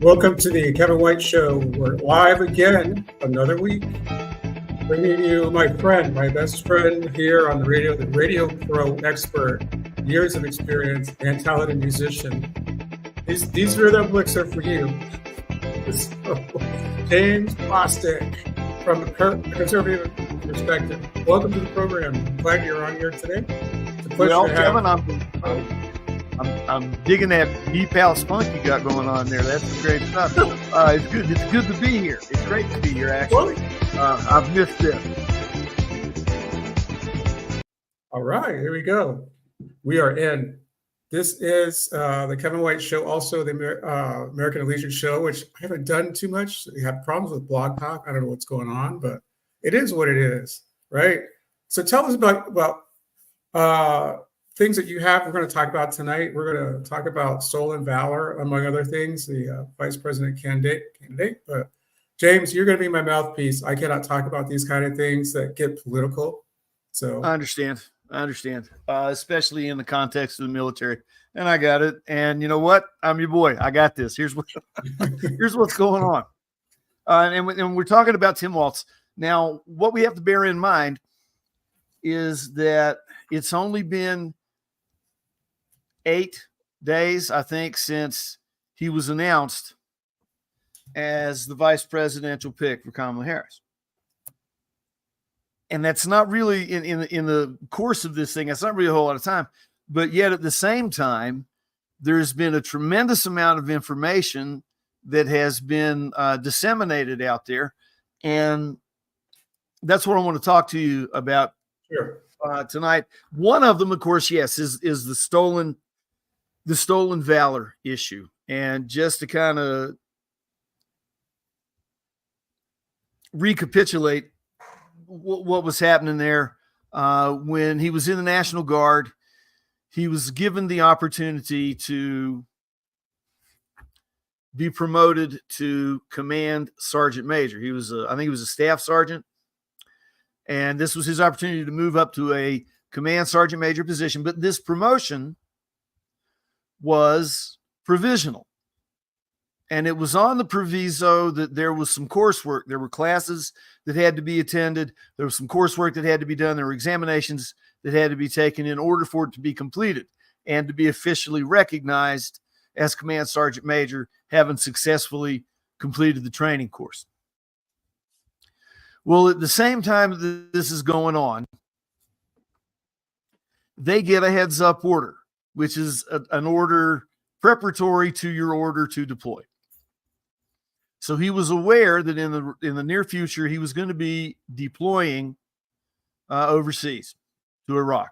Welcome to the Kevin White Show. We're live again, another week, bringing you my friend, my best friend here on the radio pro expert, years of experience, and talented musician. These rhythm licks are for you. So, James Bostic, from a conservative perspective. Welcome to the program. Glad you're on here today. It's a pleasure to have Kevin, I'm digging that deep house funk you got going on there. That's some great stuff. It's good. It's good to be here. It's great to be here, actually. I've missed this. All right, here we go. We are in. This is the Kevin White Show, also the American Allegiance Show, which I haven't done too much. We have problems with Blog Talk. I don't know what's going on, but it is what it is, right? So tell us about things that you have. We're going to talk about tonight. We're going to talk about Soul and Valor, among other things, the vice president candidate. But James, you're going to be my mouthpiece. I cannot talk about these kind of things that get political. So I understand, especially in the context of the military. And I got it. And you know what? I'm your boy. I got this. Here's what's going on. And we're talking about Tim Walz. Now, what we have to bear in mind is that it's only been 8 days, I think, since he was announced as the vice presidential pick for Kamala Harris. And that's not really in the course of this thing. That's not really a whole lot of time. But yet at the same time, there's been a tremendous amount of information that has been disseminated out there. And that's what I want to talk to you about tonight. One of them, of course, yes, is the stolen valor issue. And just to kind of recapitulate what was happening there, when he was in the National Guard, he was given the opportunity to be promoted to command sergeant major. He was, I think he was a staff sergeant. And this was his opportunity to move up to a command sergeant major position. But this promotion was provisional. And it was on the proviso that there was some coursework. There were classes that had to be attended. There was some coursework that had to be done. There were examinations that had to be taken in order for it to be completed and to be officially recognized as command sergeant major, having successfully completed the training course. Well, at the same time that this is going on, they get a heads up order, which is an order preparatory to your order to deploy. So he was aware that in the near future, he was going to be deploying overseas to Iraq.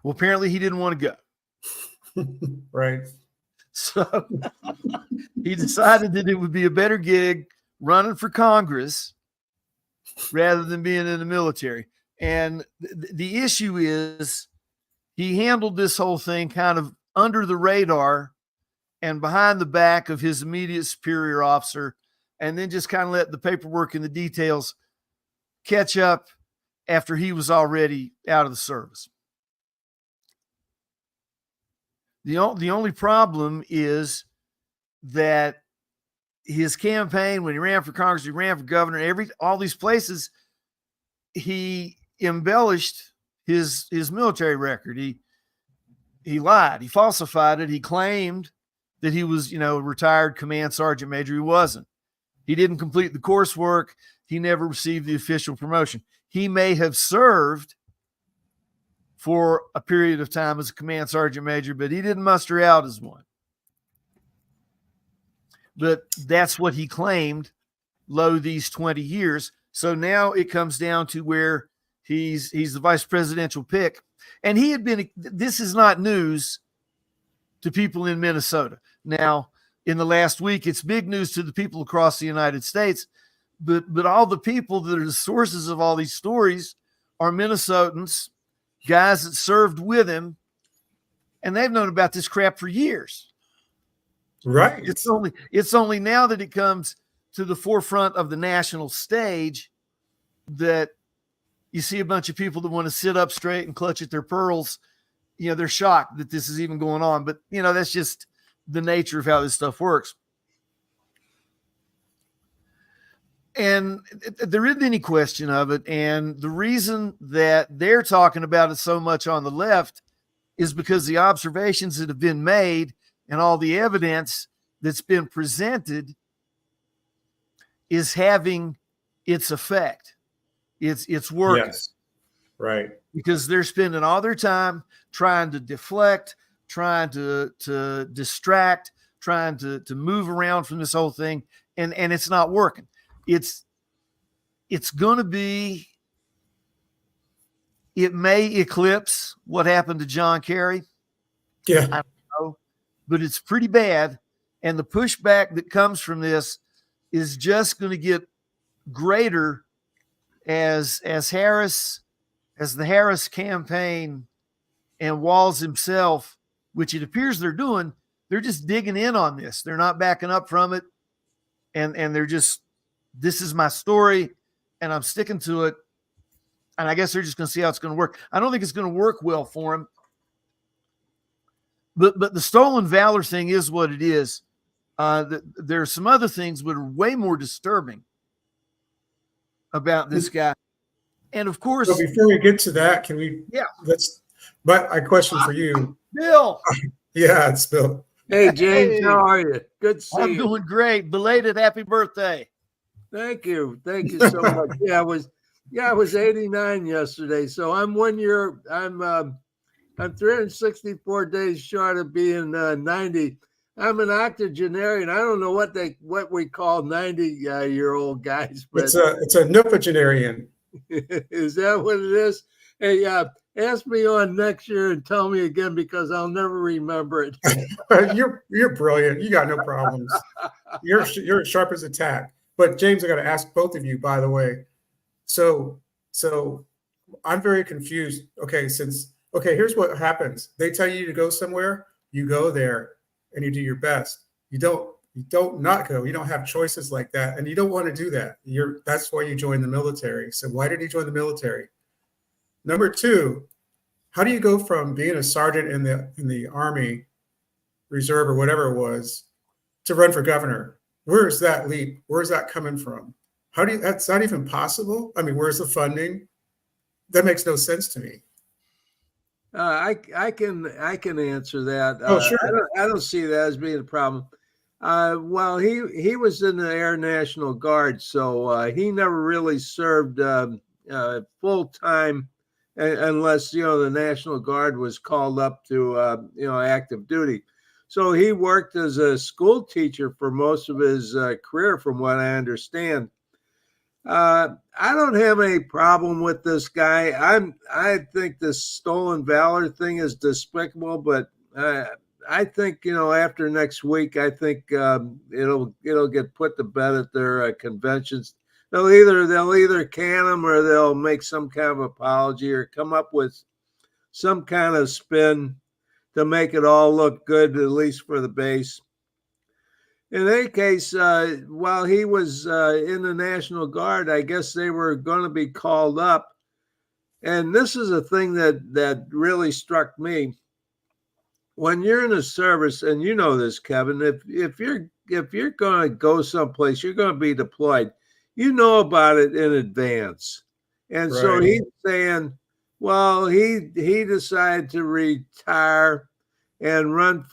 Well, apparently he didn't want to go. Right. So he decided that it would be a better gig running for Congress rather than being in the military. And the issue is he handled this whole thing kind of under the radar and behind the back of his immediate superior officer, and then just kind of let the paperwork and the details catch up after he was already out of the service. The only problem is that his campaign, when he ran for Congress, he ran for governor, all these places, he embellished his military record. He lied. He falsified it. He claimed that he was, retired command sergeant major. He wasn't. He didn't complete the coursework. He never received the official promotion. He may have served for a period of time as a command sergeant major, but he didn't muster out as one. But that's what he claimed these 20 years. So now it comes down to where he's the vice presidential pick. And he had been, this is not news to people in Minnesota. Now, in the last week, it's big news to the people across the United States, but all the people that are the sources of all these stories are Minnesotans, guys that served with him, and they've known about this crap for years. Right. It's only now that it comes to the forefront of the national stage that you see a bunch of people that want to sit up straight and clutch at their pearls. They're shocked that this is even going on, but that's just the nature of how this stuff works. And there isn't any question of it. And the reason that they're talking about it so much on the left is because the observations that have been made and all the evidence that's been presented is having its effect. It's working. Yes. Right. Because they're spending all their time trying to deflect, trying to distract, trying to move around from this whole thing, and it's not working. It's going to be, it may eclipse what happened to John Kerry. Yeah. I don't know, but it's pretty bad. And the pushback that comes from this is just going to get greater as the Harris campaign and Walz himself, which it appears they're doing, they're just digging in on this. They're not backing up from it. And they're just, this is my story and I'm sticking to it. And I guess they're just going to see how it's going to work. I don't think it's going to work well for him. But the stolen valor thing is what it is. There are some other things that are way more disturbing about this guy. And of course, so before we get to that, can we? Yeah. But I question for you, Bill. Yeah, it's Bill. Hey, James, Hey. how are you? Good to see I'm you. doing great. Belated happy birthday. Thank you. Thank you so much. I was 89 yesterday. So I'm 1 year. I'm 364 days short of being 90. I'm an octogenarian. I don't know what we call 90-year-old guys, but It's a nopagenarian. is that what it is? Hey, ask me on next year and tell me again because I'll never remember it. You're brilliant. You got no problems. You're as sharp as a tack. But James, I got to ask both of you, by the way. So I'm very confused. Okay, here's what happens. They tell you to go somewhere, you go there, and you do your best. You don't not go. You don't have choices like that, and you don't want to do that. That's why you joined the military. So why did he join the military? Number two, how do you go from being a sergeant in the Army Reserve or whatever it was to run for governor? Where's that leap? Where's that coming from? That's not even possible. I mean, where's the funding? That makes no sense to me. I can answer that. Oh, sure. I don't see that as being a problem. Well, he was in the Air National Guard, so he never really served full time, unless the National Guard was called up to active duty. So he worked as a school teacher for most of his career, from what I understand. I don't have any problem with this guy. I think this stolen valor thing is despicable, but I think after next week, I think it'll get put to bed at their conventions. They'll either can him or they'll make some kind of apology or come up with some kind of spin to make it all look good, at least for the base. In any case, while he was in the National Guard, I guess they were going to be called up. And this is a thing that really struck me. When you're in the service, and you know this, Kevin, if you're going to go someplace, you're going to be deployed, you know about it in advance. And Right. So he's saying, well, he decided to retire and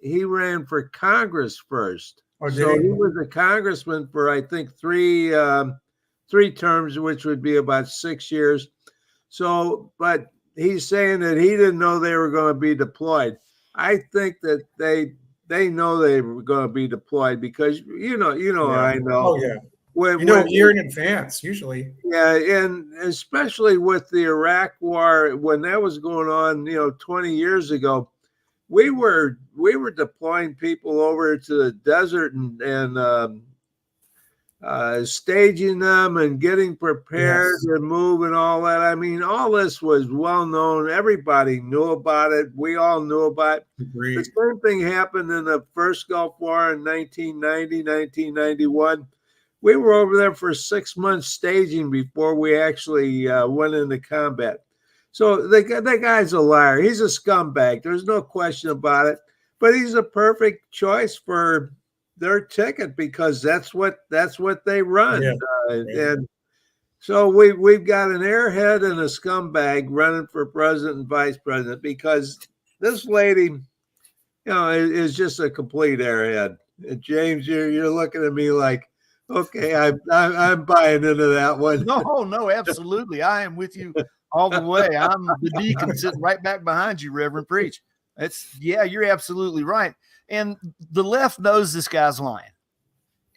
he ran for Congress first. Oh, did So he? he was a congressman for, I think, three terms, which would be about 6 years. So, but he's saying that he didn't know they were going to be deployed. I think that they know they were going to be deployed because Yeah. I know. Oh yeah. When, A year in advance usually. yeah, and especially with the Iraq War, when that was going on, 20 years ago, we were deploying people over to the desert and staging them and getting prepared Yes. to move and all that. I mean, all this was well known. Everybody knew about it. We all knew about it. Agreed. The same thing happened in the first Gulf War in 1990, 1991. We were over there for 6 months staging before we actually went into combat. So the guy's a liar. He's a scumbag. There's no question about it. but he's a perfect choice for their ticket because that's what they run. Yeah. And so we've got an airhead and a scumbag running for president and vice president because this lady, is just a complete airhead. And James, you're looking at me like, okay, I'm buying into that one. No, absolutely. I am with you all the way. I'm the deacon sitting right back behind you, Reverend Preach. You're absolutely right. And the left knows this guy's lying.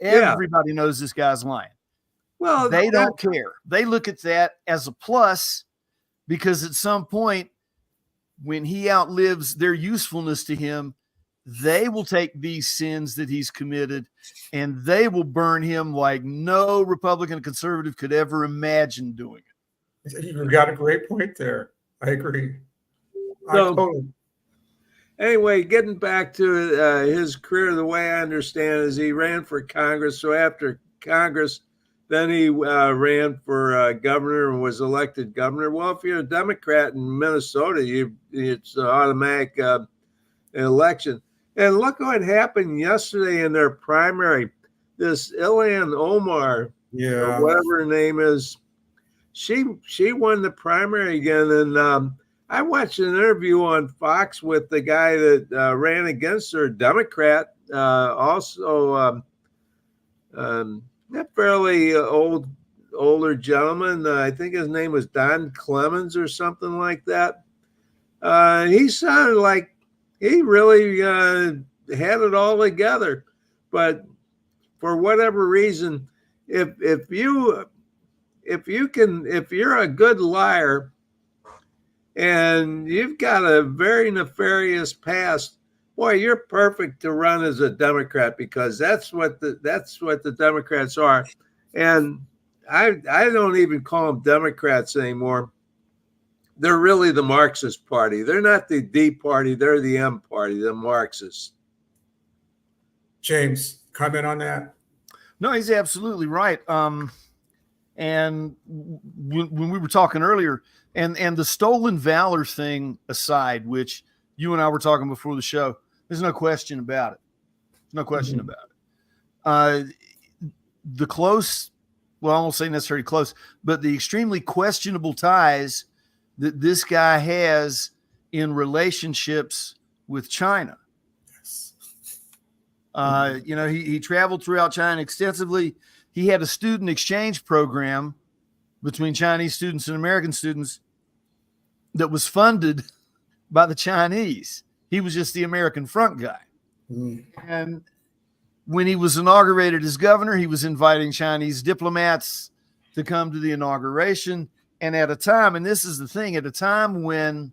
Everybody knows this guy's lying. Well, they don't care. They look at that as a plus because at some point, when he outlives their usefulness to him, they will take these sins that he's committed and they will burn him like no Republican conservative could ever imagine doing it. You've got a great point there. I agree. Anyway, getting back to his career, the way I understand is he ran for Congress. So after Congress, then he ran for governor and was elected governor. Well, if you're a Democrat in Minnesota, it's an automatic election. And look what happened yesterday in their primary. This Ilhan Omar, or whatever her name is, she won the primary again. And I watched an interview on Fox with the guy that ran against her, Democrat, also a fairly older gentleman. I think his name was Don Clemens or something like that. He sounded like he really had it all together, but for whatever reason, if you're a good liar and you've got a very nefarious past, boy, you're perfect to run as a Democrat because that's what the Democrats are. And I don't even call them Democrats anymore. They're really the Marxist party. They're not the D party. They're the M party, the Marxists. James, comment on that? No, he's absolutely right. And when we were talking earlier, and the stolen valor thing aside, which you and I were talking before the show, there's no question about it. There's no question about it. The close, well, I won't say necessarily close, but the extremely questionable ties that this guy has in relationships with China. He traveled throughout China extensively. He had a student exchange program between Chinese students and American students that was funded by the Chinese. He was just the American front guy. And when he was inaugurated as governor, he was inviting Chinese diplomats to come to the inauguration. And at a time, and this is the thing, at a time when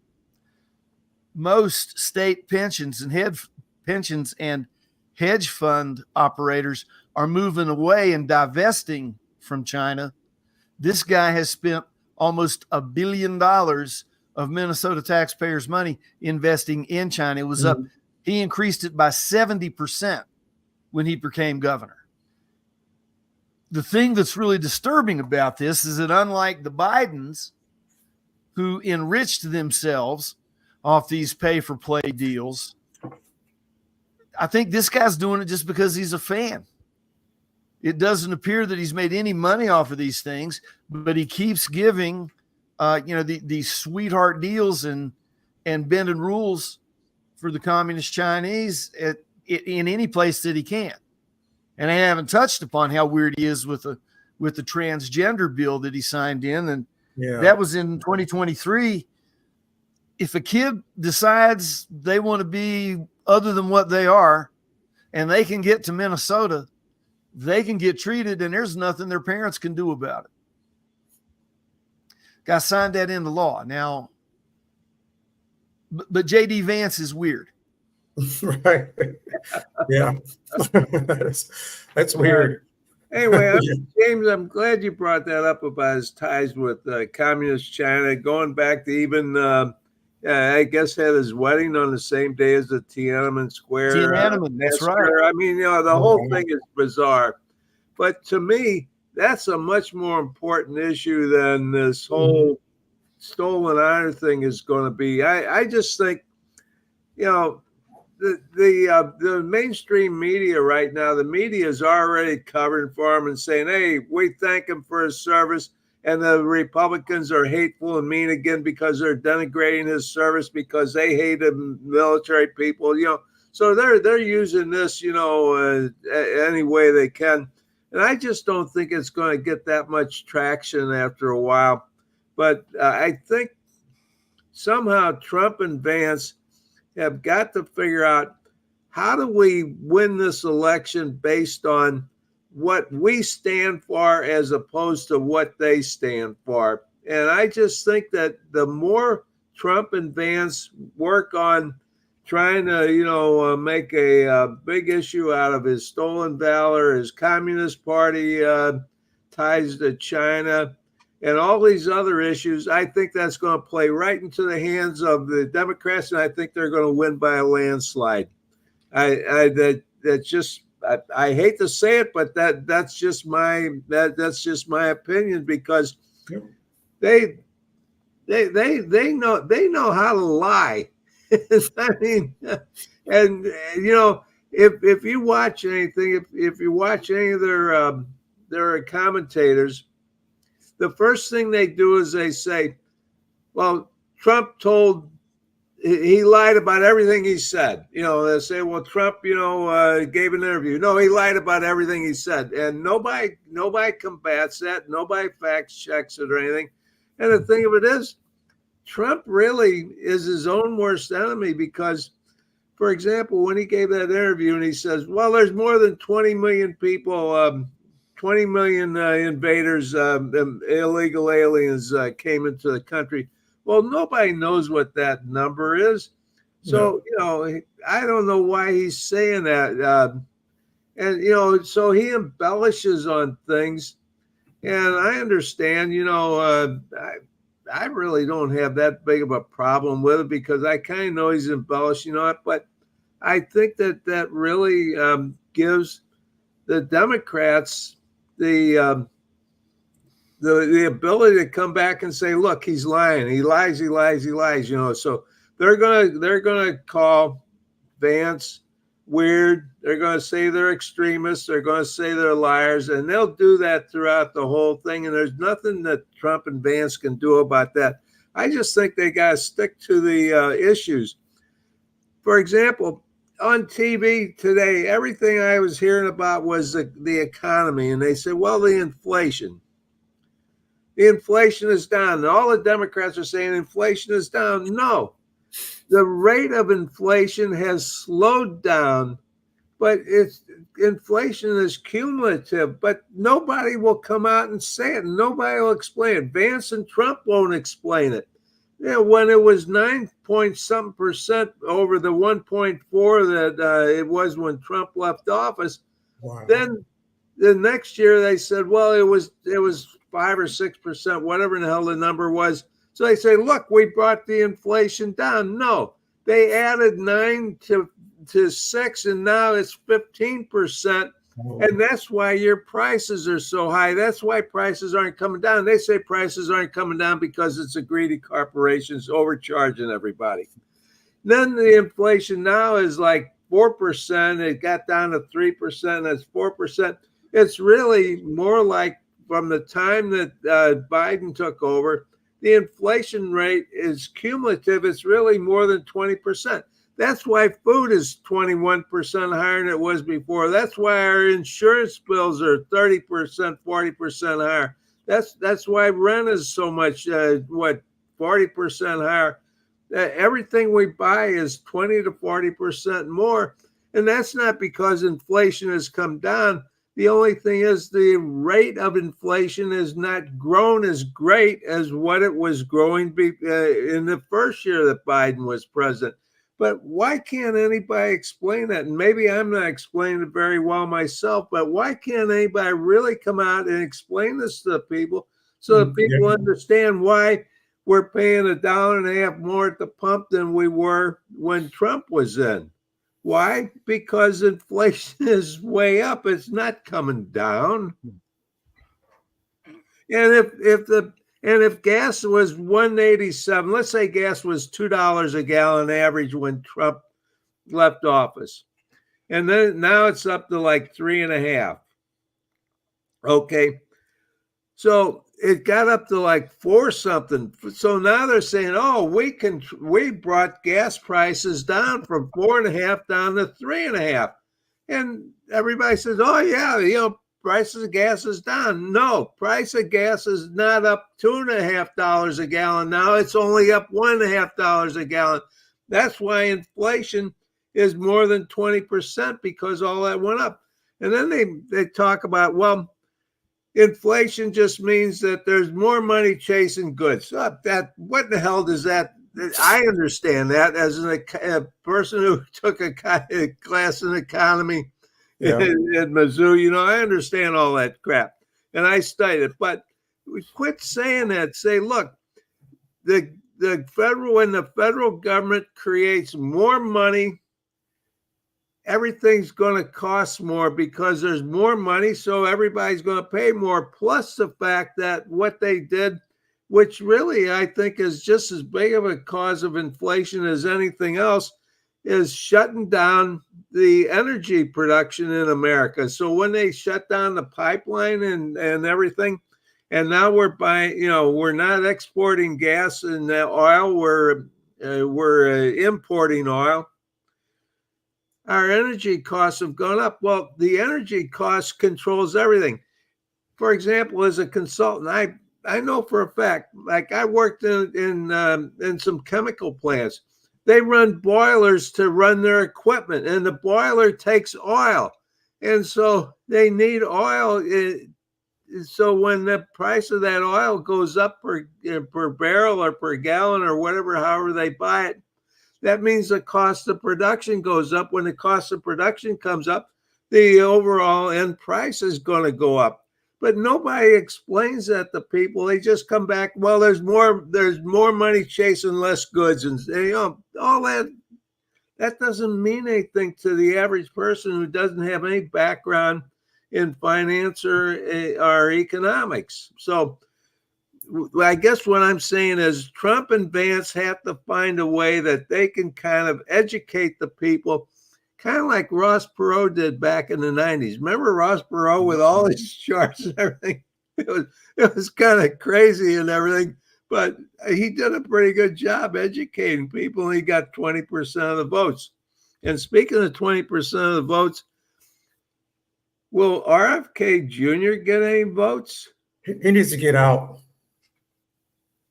most state pensions and hedge fund operators are moving away and divesting from China, this guy has spent almost $1 billion of Minnesota taxpayers' money investing in China. It was up. He increased it by 70% when he became governor. The thing that's really disturbing about this is that unlike the Bidens, who enriched themselves off these pay-for-play deals, I think this guy's doing it just because he's a fan. It doesn't appear that he's made any money off of these things, but he keeps giving, these sweetheart deals and bending rules for the communist Chinese in any place that he can. And I haven't touched upon how weird he is with the transgender bill that he signed in. And that was in 2023. If a kid decides they want to be other than what they are and they can get to Minnesota, they can get treated and there's nothing their parents can do about it. Guy signed that into law. Now, but J.D. Vance is weird. Right. Yeah. That's weird. Anyway, James, I'm glad you brought that up about his ties with communist China, going back to even, I guess, had his wedding on the same day as the Tiananmen Square. Tiananmen, that's right. I mean, the whole thing is bizarre. But to me, that's a much more important issue than this whole stolen honor thing is going to be. I just think, the mainstream media right now, the media is already covering for him and saying, "Hey, we thank him for his service," and the Republicans are hateful and mean again because they're denigrating his service because they hate the military people. So they're using this, any way they can, and I just don't think it's going to get that much traction after a while. But I think somehow Trump and Vance have got to figure out, how do we win this election based on what we stand for as opposed to what they stand for. And I just think that the more Trump and Vance work on trying to, make a big issue out of his stolen valor, his Communist Party ties to China, and all these other issues, I think that's going to play right into the hands of the Democrats, and I think they're going to win by a landslide. I hate to say it, but that's just my opinion, because they know how to lie. I mean, and if you watch anything, if you watch any of their commentators, the first thing they do is they say, well, Trump he lied about everything he said. They say, well, Trump, gave an interview. No, he lied about everything he said. And nobody combats that. Nobody fact checks it or anything. And the thing of it is, Trump really is his own worst enemy, because, for example, when he gave that interview and he says, well, there's more than 20 million people, 20 million invaders, illegal aliens came into the country. Well, nobody knows what that number is. So, I don't know why he's saying that. And, so he embellishes on things. And I understand, I really don't have that big of a problem with it, because I kind of know he's embellishing on it. But I think that really gives the Democrats the ability to come back and say, look, he's lying. He lies. So they're gonna call Vance weird. They're gonna say they're extremists. They're gonna say they're liars, and they'll do that throughout the whole thing. And there's nothing that Trump and Vance can do about that. I just think they gotta stick to the issues. For example, on TV today, everything I was hearing about was the economy. And they said, well, the inflation is down. And all the Democrats are saying inflation is down. No, the rate of inflation has slowed down, but inflation is cumulative. But nobody will come out and say it. Nobody will explain it. Vance and Trump won't explain it. When it was 9-point-something% over the 1.4 that it was when Trump left office, wow. Then the next year they said, well, it was 5 or 6%, whatever the hell the number was. So they say, look, we brought the inflation down. No, they added 9 to 6, and now it's 15%. And that's why your prices are so high. That's why prices aren't coming down. They say prices aren't coming down because it's the greedy corporations overcharging everybody. Then the inflation now is like 4%. It got down to 3%. That's 4%. It's really more like, from the time that Biden took over, the inflation rate is cumulative. It's really more than 20%. That's why food is 21% higher than it was before. That's why our insurance bills are 30%, 40% higher. That's why rent is so much, 40% higher. Everything we buy is 20 to 40% more. And that's not because inflation has come down. The only thing is the rate of inflation has not grown as great as what it was growing in the first year that Biden was president. But why can't anybody explain that? And maybe I'm not explaining it very well myself, but why can't anybody really come out and explain this to people so that people understand why we're paying $1.50 more at the pump than we were when Trump was in? Why? Because inflation is way up. It's not coming down. And if gas was $1.87, let's say gas was $2 a gallon average when Trump left office. And then now it's up to like 3.5. Okay. So it got up to like 4 something. So now they're saying, oh, we brought gas prices down from 4.5 down to 3.5. And everybody says, oh yeah, prices of gas is down. No, price of gas is not up $2.50 a gallon. Now it's only up $1.50 a gallon. That's why inflation is more than 20% because all that went up. And then they talk about, well, inflation just means that there's more money chasing goods. What the hell does that? I understand that as a person who took a class in economy at Mizzou. I understand all that crap, and I studied it. But we quit saying that. Say, look, when the federal government creates more money, everything's going to cost more because there's more money, so everybody's going to pay more. Plus the fact that what they did, which really I think is just as big of a cause of inflation as anything else, is shutting down the energy production in America. So when they shut down the pipeline and everything, and now we're buying, we're not exporting gas and oil, we're importing oil. Our energy costs have gone up. Well, the energy cost controls everything. For example, as a consultant, I know for a fact, like I worked in some chemical plants. They run boilers to run their equipment, and the boiler takes oil. And so they need oil. So when the price of that oil goes up per barrel or per gallon or whatever, however they buy it, that means the cost of production goes up. When the cost of production comes up, the overall end price is going to go up. But nobody explains that to people. They just come back, well, there's more money chasing less goods. And all that doesn't mean anything to the average person who doesn't have any background in finance or economics. So I guess what I'm saying is Trump and Vance have to find a way that they can kind of educate the people, kind of like Ross Perot did back in the 90s. Remember Ross Perot with all his charts and everything? It was kind of crazy and everything, but he did a pretty good job educating people, and he got 20% of the votes. And speaking of 20% of the votes, will RFK Jr. get any votes? He needs to get out.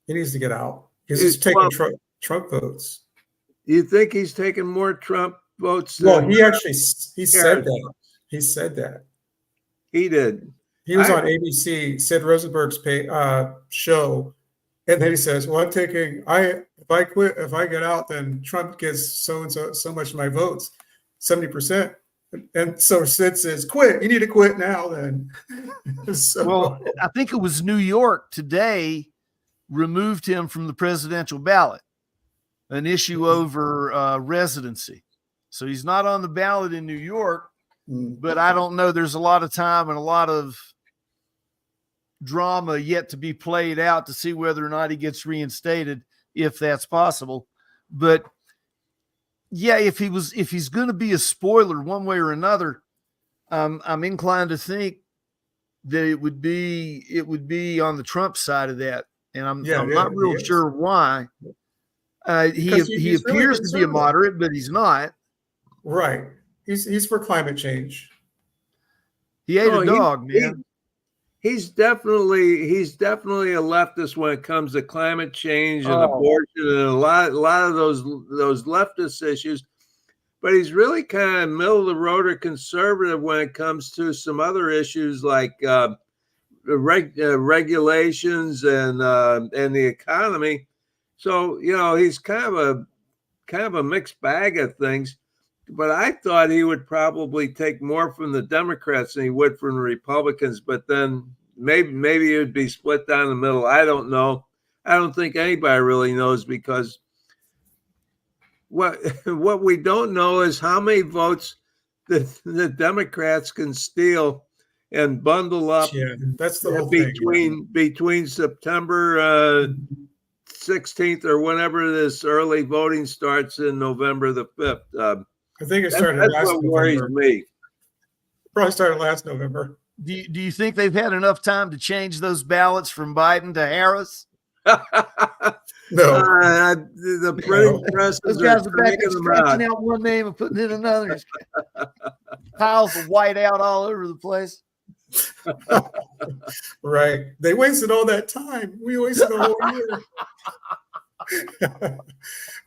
He needs to get out because he's taking Trump votes. You think he's taking more Trump votes? Well, he said that. He said that. He did. He was on ABC, Sid Rosenberg's show, and then he says, "Well, if I get out, then Trump gets so much of my votes, 70%." And so Sid says, "Quit. You need to quit now." Then, well, I think it was New York today removed him from the presidential ballot, an issue over residency. So he's not on the ballot in New York, but I don't know. There's a lot of time and a lot of drama yet to be played out to see whether or not he gets reinstated, if that's possible. But yeah, if he's going to be a spoiler one way or another, I'm inclined to think that it would be on the Trump side of that. And I'm not real sure why. He appears to be a moderate, but he's not. Right. He's for climate change. He ate a dog, man. He's definitely a leftist when it comes to climate change and abortion and a lot of those leftist issues. But he's really kind of middle of the road or conservative when it comes to some other issues like regulations and the economy. So he's kind of a mixed bag of things. But I thought he would probably take more from the Democrats than he would from the Republicans. But then maybe it would be split down the middle. I don't know. I don't think anybody really knows, because what we don't know is how many votes the Democrats can steal and bundle up. Yeah, that's the whole thing. Between September 16th or whenever this early voting starts in November the 5th. I think it started That's last what worries November. me. Probably started last November. Do you think they've had enough time to change those ballots from Biden to Harris? No, The printing presses Those are guys are back there cranking them out. scratching out one name and putting in another. Piles of white out all over the place. right. They wasted all that time. We wasted a whole year.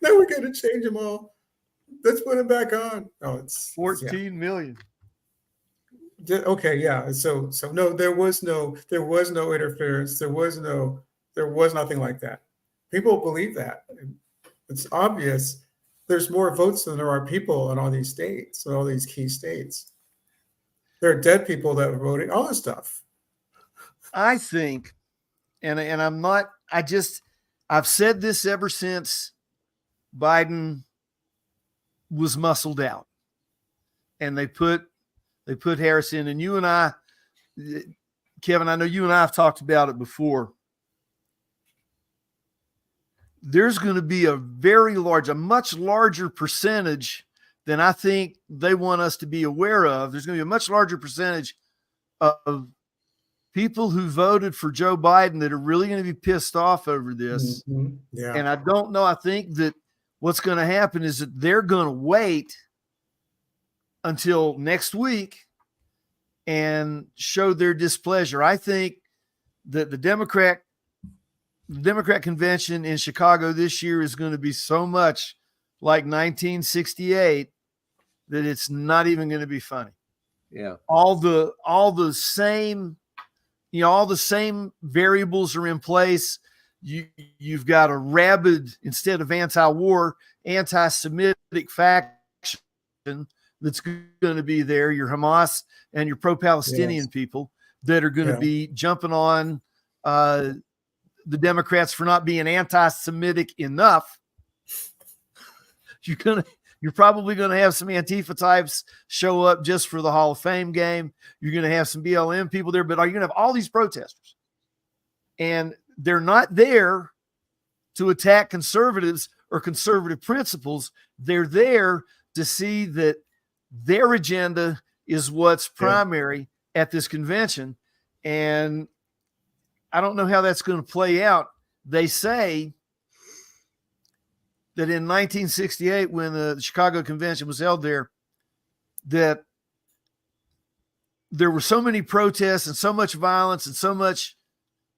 Now we're going to change them all. Let's put them back on. Oh, it's 14 million. Okay, yeah. So no, there was no interference. There was nothing like that. People believe that. It's obvious. There's more votes than there are people in all these states, in all these key states. There are dead people that are voting, all this stuff. I think, and I'm not, I've said this ever since Biden was muscled out and they put Harris in. And you and I, Kevin, I know you and I have talked about it before. There's going to be a much larger percentage than I think they want us to be aware of. There's going to be a much larger percentage of people who voted for Joe Biden that are really going to be pissed off over this. Mm-hmm. Yeah. And I don't know. I think that what's going to happen is that they're going to wait until next week and show their displeasure. I think that the Democrat convention in Chicago this year is going to be so much like 1968 that it's not even going to be funny. Yeah. All the same variables are in place. You've got a rabid, instead of anti-war, anti-Semitic faction that's going to be there. Your Hamas and your pro-Palestinian people that are going to be jumping on the Democrats for not being anti-Semitic enough. You're probably going to have some Antifa types show up just for the Hall of Fame game. You're going to have some BLM people there, but are you going to have all these protesters? And they're not there to attack conservatives or conservative principles. They're there to see that their agenda is what's primary at this convention. And I don't know how that's going to play out. They say that in 1968, when the Chicago Convention was held there, that there were so many protests and so much violence and so much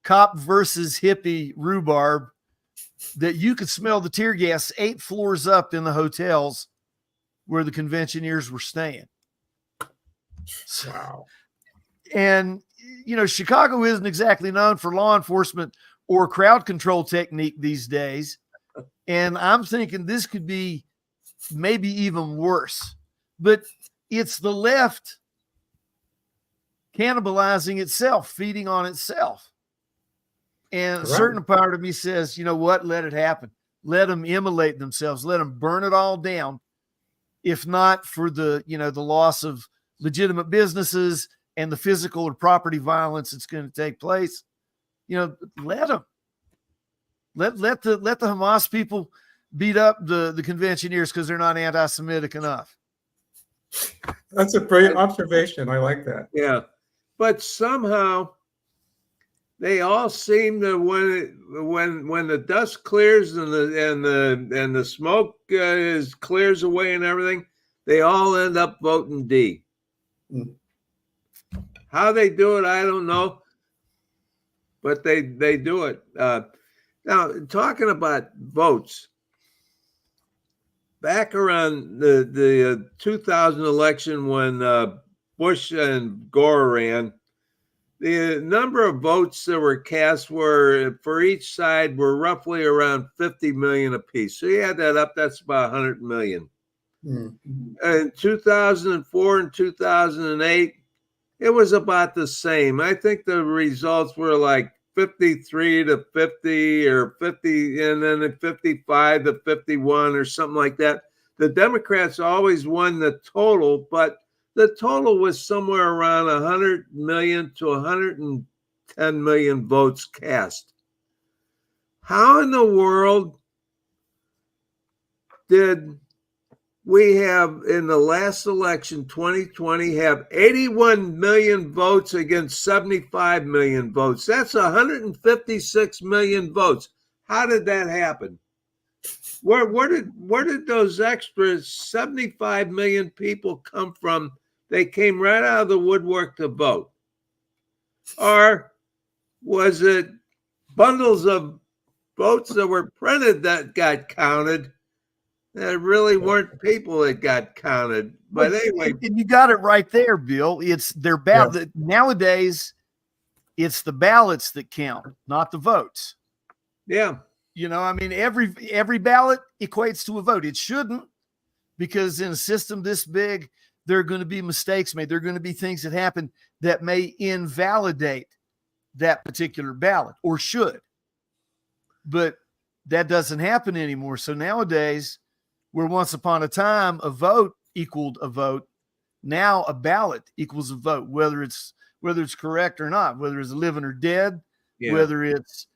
cop versus hippie rhubarb that you could smell the tear gas 8 floors up in the hotels where the conventioneers were staying. Wow. And, Chicago isn't exactly known for law enforcement or crowd control technique these days. And I'm thinking this could be maybe even worse. But it's the left cannibalizing itself, feeding on itself. And a certain part of me says, you know what? Let it happen. Let them immolate themselves. Let them burn it all down. If not for the loss of legitimate businesses and the physical or property violence that's going to take place, let them. Let the Hamas people beat up the conventioneers because they're not anti-Semitic enough. That's a brilliant observation. I like that. Yeah, but somehow they all seem to when the dust clears and the smoke clears away and everything, they all end up voting D. Mm. How they do it, I don't know, but they do it. Now, talking about votes, back around the 2000 election when Bush and Gore ran, the number of votes that were cast were for each side were roughly around 50 million apiece. So you add that up, that's about 100 million. Mm-hmm. In 2004 and 2008, it was about the same. I think the results were like 53 to 50 or 50, and then 55 to 51 or something like that. The Democrats always won the total, but the total was somewhere around 100 million to 110 million votes cast. How in the world did we have in the last election, 2020, have 81 million votes against 75 million votes. That's 156 million votes. How did that happen? Where did those extra 75 million people come from? They came right out of the woodwork to vote. Or was it bundles of votes that were printed that got counted? There really weren't people that got counted. But anyway. And you got it right there, Bill. It's their ballot. Yeah. Nowadays, it's the ballots that count, not the votes. Yeah. You know, I mean, every ballot equates to a vote. It shouldn't, because in a system this big, there are going to be mistakes made. There are going to be things that happen that may invalidate that particular ballot, or should. But that doesn't happen anymore. So nowadays, where once upon a time a vote equaled a vote, now a ballot equals a vote, whether it's correct or not, whether it's living or dead, whether it's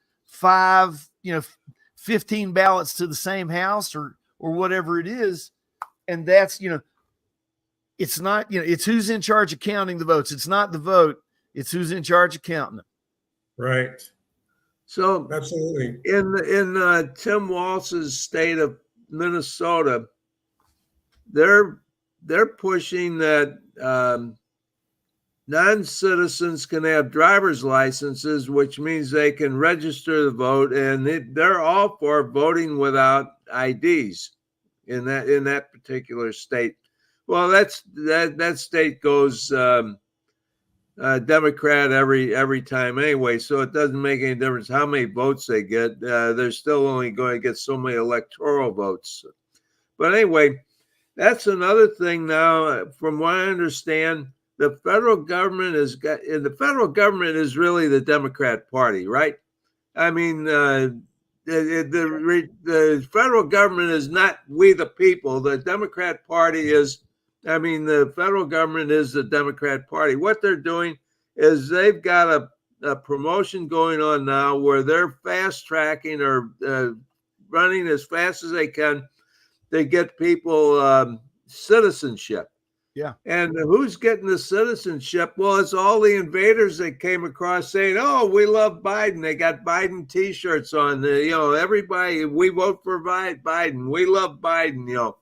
15 ballots to the same house or whatever it is. And that's, it's not, it's who's in charge of counting the votes. It's not the vote. It's who's in charge of counting them. Right. So absolutely. In Tim Walz's state of Minnesota, they're pushing that non-citizens can have driver's licenses, which means they can register to vote, and they're all for voting without IDs in that particular state. Well, that state goes Democrat every time anyway, so it doesn't make any difference how many votes they get. They're still only going to get so many electoral votes. But anyway, that's another thing now. From what I understand, the federal government is really the Democrat Party, right? I mean, the federal government is not we the people. The Democrat Party is. I mean, the federal government is the Democrat Party. What they're doing is they've got a promotion going on now where they're fast tracking or running as fast as they can to get people citizenship. Yeah. And who's getting the citizenship? Well, it's all the invaders that came across saying, "Oh, we love Biden." They got Biden T-shirts on. Everybody, we vote for Biden. We love Biden.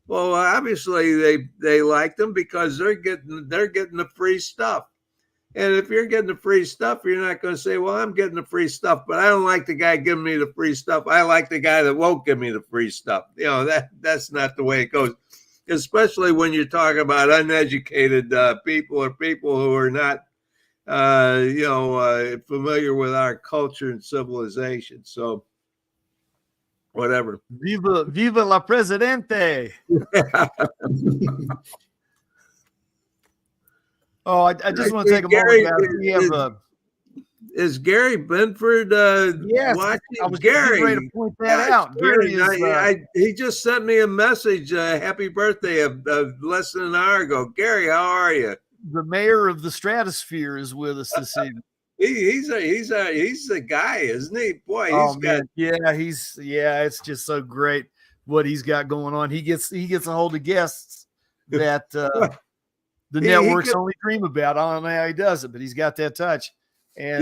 Well, obviously they like them because they're getting the free stuff. And if you're getting the free stuff, you're not going to say, "Well, I'm getting the free stuff, but I don't like the guy giving me the free stuff. I like the guy that won't give me the free stuff." That's not the way it goes, especially when you're talking about uneducated people or people who are not, familiar with our culture and civilization. So. Whatever. Viva la Presidente. Oh, I just want to take a moment about it. Is Gary Benford yes, watching? I was Gary, ready to point that out. Gary is, he just sent me a message, happy birthday, of less than an hour ago. Gary, how are you? The mayor of the stratosphere is with us this evening. He's the guy, isn't he? Boy, it's just so great what he's got going on. He gets a hold of guests that the networks only dream about. I don't know how he does it, but he's got that touch. And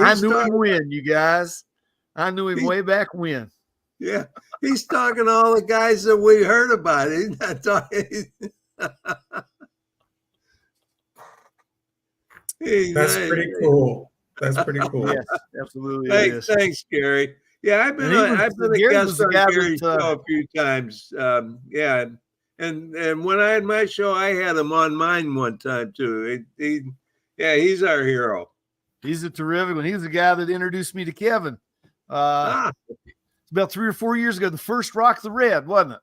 I knew him when, you guys. I knew him way back when. Yeah, he's talking to all the guys that we heard about. He's not talking. That's pretty cool. That's pretty cool. Yes, absolutely. Thanks, Gary. Yeah, I've been a guest on Gary's show a few times. And when I had my show, I had him on mine one time too. He's our hero. He's a terrific one. He's the guy that introduced me to Kevin. It's about 3 or 4 years ago. The first Rock the Red, wasn't it?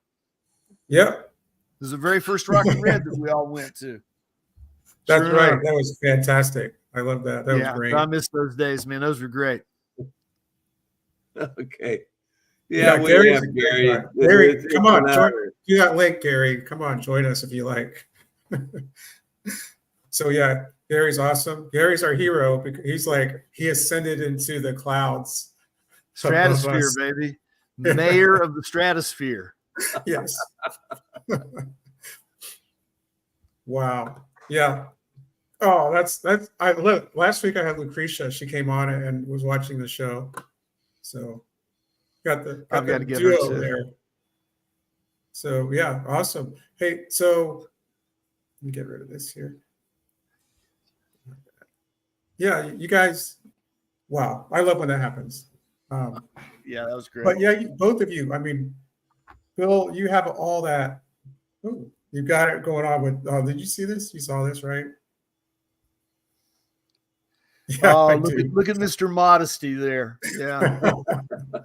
Yep. It was the very first Rock the Red that we all went to. That's right. That was fantastic. I love that. That was great. I miss those days, man. Those were great. Okay. Yeah, Gary. Gary, come on. Do that link, Gary. Come on, join us if you like. So, yeah, Gary's awesome. Gary's our hero because he ascended into the clouds. Stratosphere, baby. Mayor of the stratosphere. Yes. Wow. Yeah. Oh, that's I look. Last week I had Lucretia. She came on and was watching the show. So I've got got to the get her duo too. there. So yeah, awesome. Hey, so let me get rid of this here. Yeah, you guys. Wow, I love when that happens. Yeah, that was great. But yeah, both of you. I mean, Bill, you have all that. Ooh, you got it going on with. Oh, did you see this? You saw this, right? Yeah, Oh, I do. look at Mr. Modesty there. Yeah.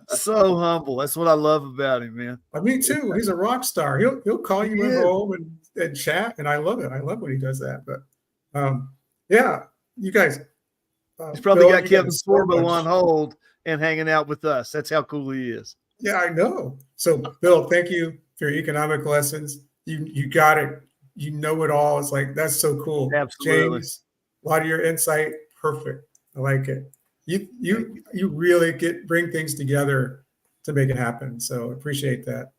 So humble. That's what I love about him, man. Me too. He's a rock star. He'll call you He at is. home and chat, and I love it. I love when he does that. But yeah, you guys. He's probably Bill, got you Kevin so Sorbo much. on hold and hanging out with us. That's how cool he is. Yeah, I know. So, Bill, thank you for your economic lessons. You got it. You know it all. It's like that's so cool. Absolutely. James, a lot of your insight, perfect. I like it. You really bring things together to make it happen. So appreciate that.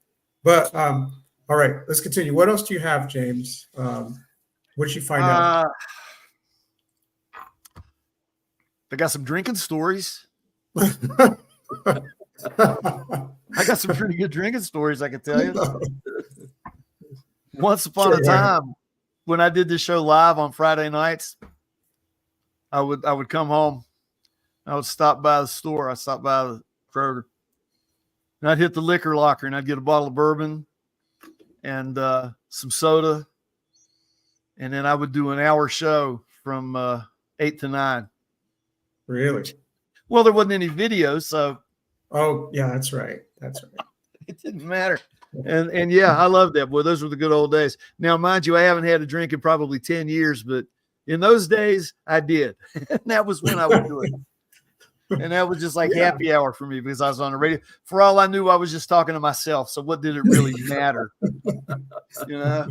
But all right, let's continue. What else do you have, James? What did you find out? I got some drinking stories. I I got some pretty good drinking stories, I can tell you. Once upon a Sure. time, when I did this show live on Friday nights, I would come home. I would stop by the store. I stopped by the Kroger. And I'd hit the liquor locker and I'd get a bottle of bourbon and some soda. And then I would do an hour show from 8 to 9. Really? Well, there wasn't any video, so Oh, yeah, that's right. That's right. it didn't matter. And yeah, I love that. Boy, those were the good old days. Now, mind you, I haven't had a drink in probably 10 years, but in those days I did. And that was when I would do it. And that was just like Yeah. happy hour for me because I was on the radio. For all I knew, I was just talking to myself. So what did it really matter? You know?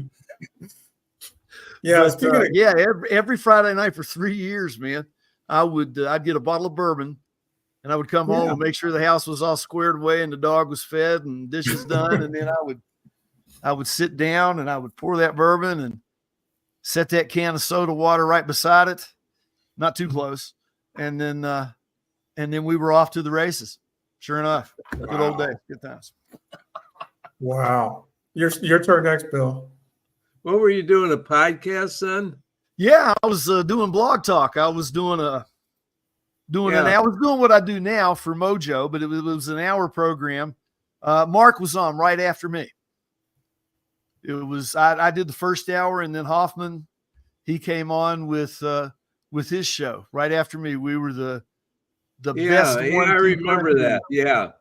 Yeah, But, yeah, every Friday night for 3 years, man, I'd get a bottle of bourbon and I would come home and make sure the house was all squared away and the dog was fed and dishes done. And then I would sit down and I would pour that bourbon and set that can of soda water right beside it, not too close. And then we were off to the races. Sure enough, good old days, good times. Wow. Your turn next, Bill. What were you doing? A podcast, son? Yeah, I was doing blog talk. I was doing I was doing what I do now for Mojo, but it was an hour program. Mark was on right after me. It was I did the first hour, and then Hoffman, he came on with his show right after me. We were the best one. Yeah, I remember that. Yeah,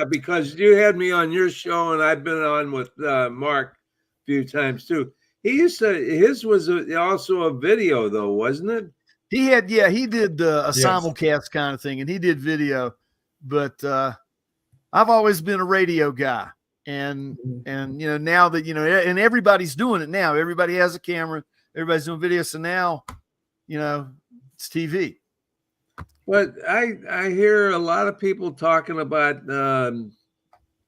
because you had me on your show, and I've been on with Mark a few times too. His was also a video though, wasn't it? He did a simulcast kind of thing, and he did video, but I've always been a radio guy. And now that, and everybody's doing it now, everybody has a camera, everybody's doing video. So now, it's TV. But I hear a lot of people talking about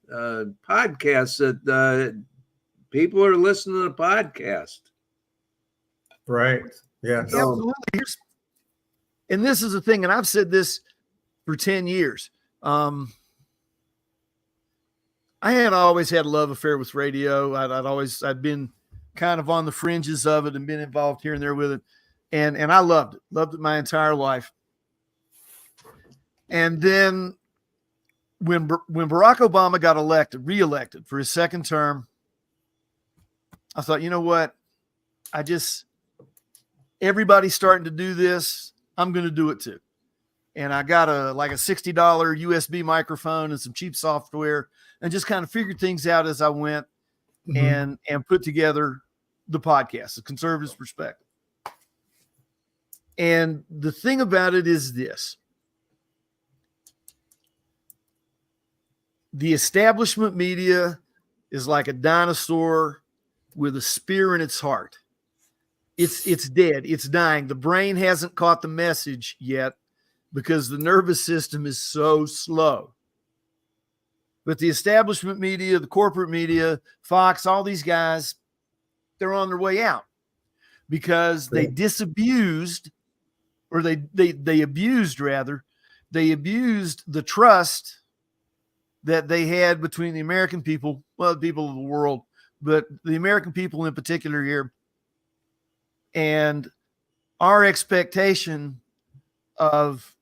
podcasts that people are listening to podcasts. Right. Yeah. Absolutely. And this is the thing, and I've said this for 10 years. I had always had a love affair with radio. I'd been kind of on the fringes of it and been involved here and there with it. And I loved it my entire life. And then when Barack Obama got reelected for his second term, I thought, you know what? Everybody's starting to do this. I'm going to do it too. And I got a $60 USB microphone and some cheap software and just kind of figured things out as I went and put together the podcast, The Conservative's Perspective. And the thing about it is this. The establishment media is like a dinosaur with a spear in its heart. It's dead. It's dying. The brain hasn't caught the message yet because the nervous system is so slow. But the establishment media, the corporate media, Fox, all these guys, they're on their way out because they disabused, or they abused rather, they abused the trust that they had between the American people, well, the people of the world, but the American people in particular here, and our expectation of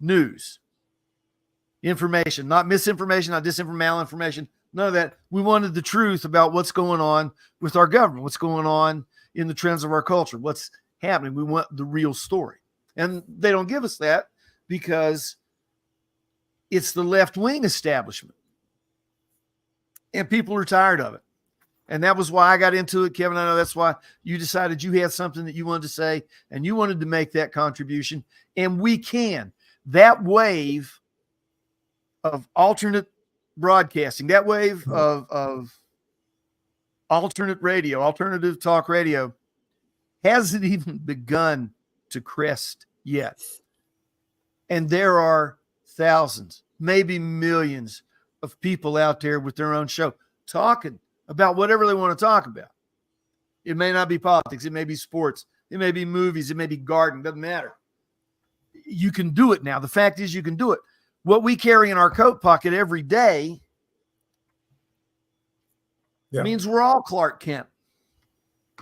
news, information, not misinformation, not disinformation, malinformation, none of that. We wanted the truth about what's going on with our government, what's going on in the trends of our culture, what's happening. We want the real story. And they don't give us that because it's the left-wing establishment. And people are tired of it. And that was why I got into it, Kevin. I know that's why you decided you had something that you wanted to say and you wanted to make that contribution. And we can. That wave of alternate broadcasting, that wave of alternate radio, alternative talk radio, hasn't even begun to crest yet. And there are thousands, maybe millions of people out there with their own show talking about whatever they want to talk about. It may not be politics. It may be sports. It may be movies. It may be gardening. Doesn't matter. You can do it now. The fact is you can do it. What we carry in our coat pocket every day means we're all Clark Kent.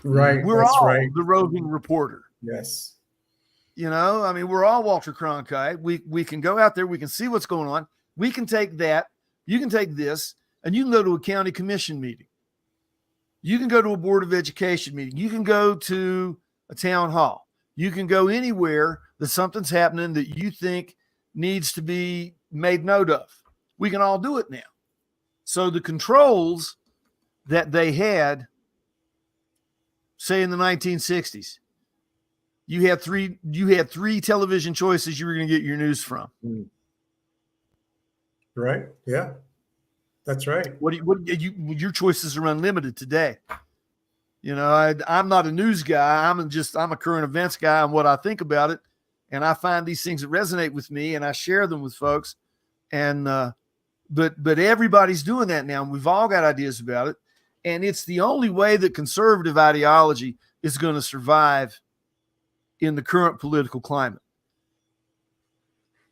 Right. We're all the roving reporter. Yes. You know, I mean, we're all Walter Cronkite. We can go out there. We can see what's going on. We can take that. You can take this, and you can go to a county commission meeting. You can go to a board of education meeting. You can go to a town hall. You can go anywhere that something's happening that you think needs to be made note of. We can all do it now. So the controls that they had, say in the 1960s, you had three television choices you were going to get your news from. Right. Yeah. That's right. Your choices are unlimited today. You know, I'm not a news guy. I'm a current events guy and what I think about it. And I find these things that resonate with me and I share them with folks. And, but everybody's doing that now. And we've all got ideas about it. And it's the only way that conservative ideology is going to survive in the current political climate.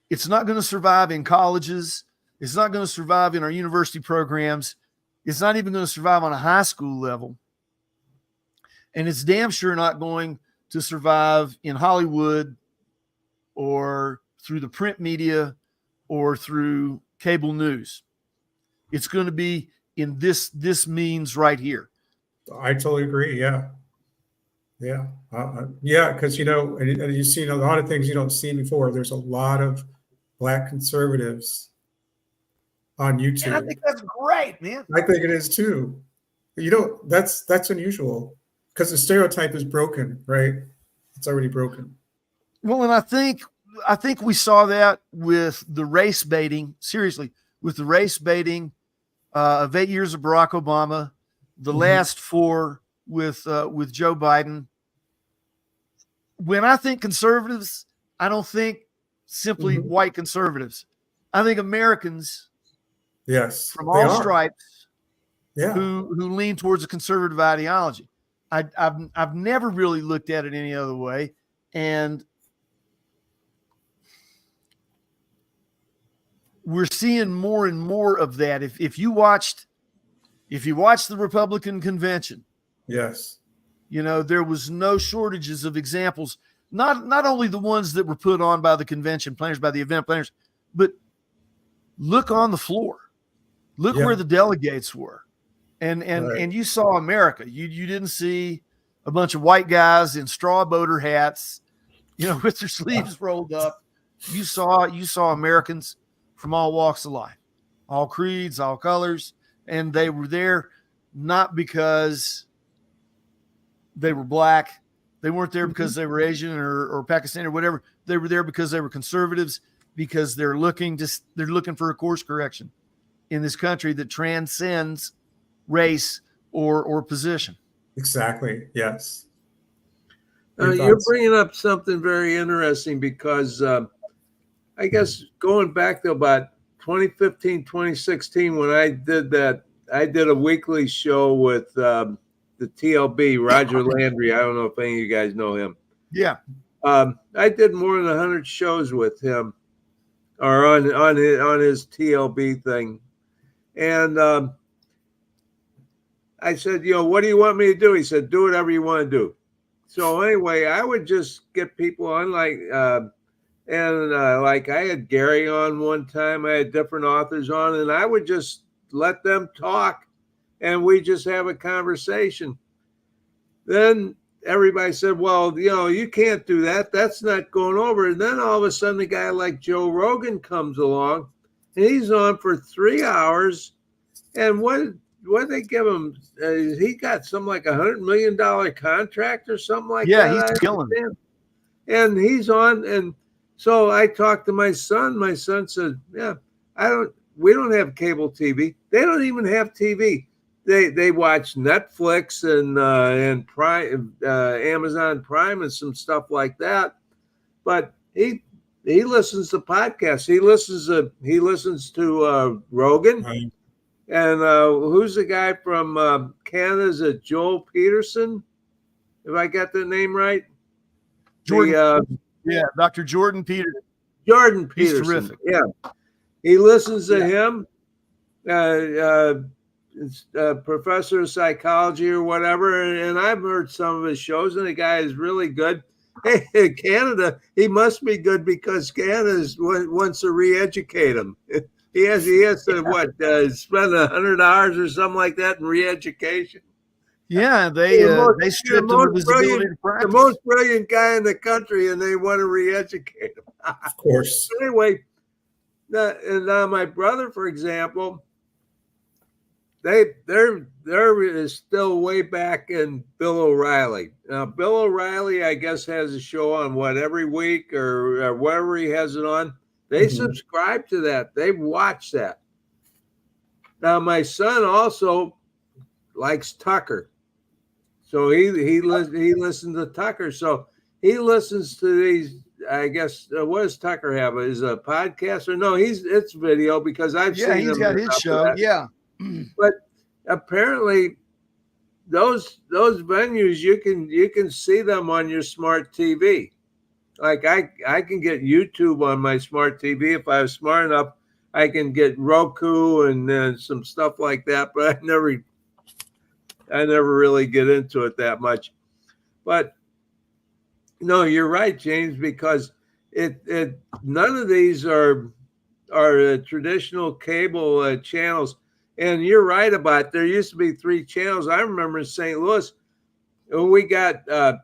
It's not going to survive in colleges. It's not going to survive in our university programs. It's not even going to survive on a high school level. And it's damn sure not going to survive in Hollywood or through the print media or through cable news. It's going to be in this means right here. I totally agree. Yeah. Yeah. Yeah. Because, you know, and you've seen a lot of things you don't see before. There's a lot of Black conservatives on YouTube. And I think that's great, man. I think it is too. You know, that's unusual because the stereotype is broken, right? It's already broken. Well, and I think we saw that with the race baiting, seriously, with the race baiting of 8 years of Barack Obama, the last 4 with Joe Biden. When I think conservatives, I don't think simply white conservatives. I think Americans, yes, from all stripes, yeah, who lean towards a conservative ideology. I've never really looked at it any other way, and we're seeing more and more of that. If you watched the Republican convention, yes, you know, there was no shortages of examples, not only the ones that were put on by the convention planners, by the event planners, but look on the floor. Look where the delegates were. And you saw America. You didn't see a bunch of white guys in straw boater hats, you know, with their sleeves rolled up. You saw Americans from all walks of life, all creeds, all colors, and they were there not because they were Black. They weren't there because they were Asian or Pakistani or whatever. They were there because they were conservatives, because they're looking for a course correction in this country that transcends race or position. Exactly. Yes. You're bringing up something very interesting because I guess going back to about 2015, 2016, when I did that, I did a weekly show with the TLB, Roger Landry. I don't know if any of you guys know him. Yeah. I did more than 100 shows with him, or on his TLB thing. And I said, what do you want me to do? He said, do whatever you want to do. So anyway, I would just get people on, like I had Gary on one time. I had different authors on, and I would just let them talk, and we just have a conversation. Then everybody said, well, you can't do that. That's not going over. And then all of a sudden, a guy like Joe Rogan comes along, and he's on for 3 hours. And what they give him? He got something like $100 million contract or something like that. Yeah, he's killing it. And he's on. And so I talked to my son. My son said, yeah, we don't have cable TV. They don't even have TV. They watch Netflix and Prime, Amazon Prime, and some stuff like that. But he listens to podcasts. He listens to Rogan. Right. And who's the guy from Canada? Is it Joel Peterson? If I got the name right? Jordan. Yeah, Dr. Jordan Peterson. Jordan Peterson. He's terrific. Yeah. He listens to him. Professor of psychology or whatever, and I've heard some of his shows, and the guy is really good. Hey, Canada, he must be good because Canada wants to re-educate him. He has to spend 100 hours or something like that in re-education. Yeah, they stripped him of his ability to practice. The most brilliant guy in the country, and they want to re-educate him. Of course. Anyway, now my brother, for example, they're is still way back in Bill O'Reilly. Now, Bill O'Reilly, I guess, has a show on every week or whatever he has it on. They subscribe to that. They watch that. Now, my son also likes Tucker, so he listens to Tucker. So he listens to these. I guess what does Tucker have? Is a podcast or no? It's video because I've seen he's him got his show. Yeah. But apparently those venues you can see them on your smart TV. Like I can get YouTube on my smart TV if I was smart enough. I can get Roku and some stuff like that, but I never really get into it that much. But no, you're right, James, because it none of these are traditional cable channels. And you're right about there used to be 3 channels. I remember in St. Louis when we got the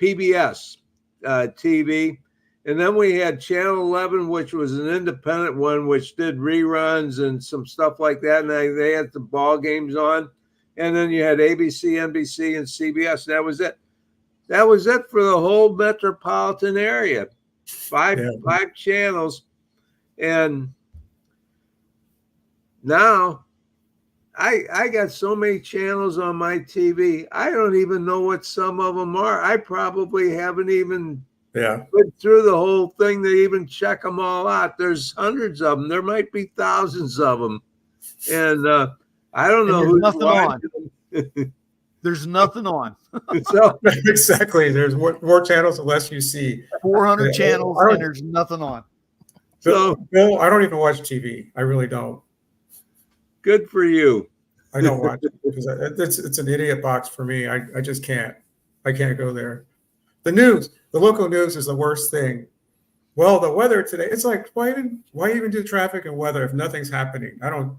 PBS TV, and then we had Channel 11, which was an independent one, which did reruns and some stuff like that. And they had the ball games on. And then you had ABC, NBC, and CBS. That was it. That was it for the whole metropolitan area. Five channels. And now I got so many channels on my TV. I don't even know what some of them are. I probably haven't even put through the whole thing to even check them all out. There's hundreds of them. There might be thousands of them. And I don't know who's nothing on. them. There's nothing on. So Exactly. There's more channels, the less you see. 400 channels, and there's nothing on. So, Bill, I don't even watch TV. I really don't. Good for you. I don't watch it because it's an idiot box for me. I just can't. I can't go there. The news, the local news is the worst thing. Well, the weather today, it's like, why even do traffic and weather if nothing's happening? I don't,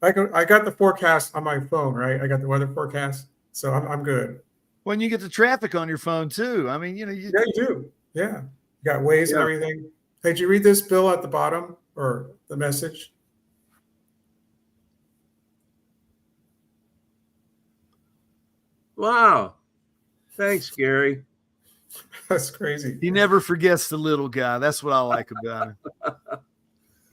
I got the forecast on my phone, right? I got the weather forecast, so I'm good. When you get the traffic on your phone too. I mean, you do. Yeah. You got Waze and everything. Hey, did you read this, Bill, at the bottom or the message? Wow. Thanks, Gary. That's crazy. He never forgets the little guy. That's what I like about him.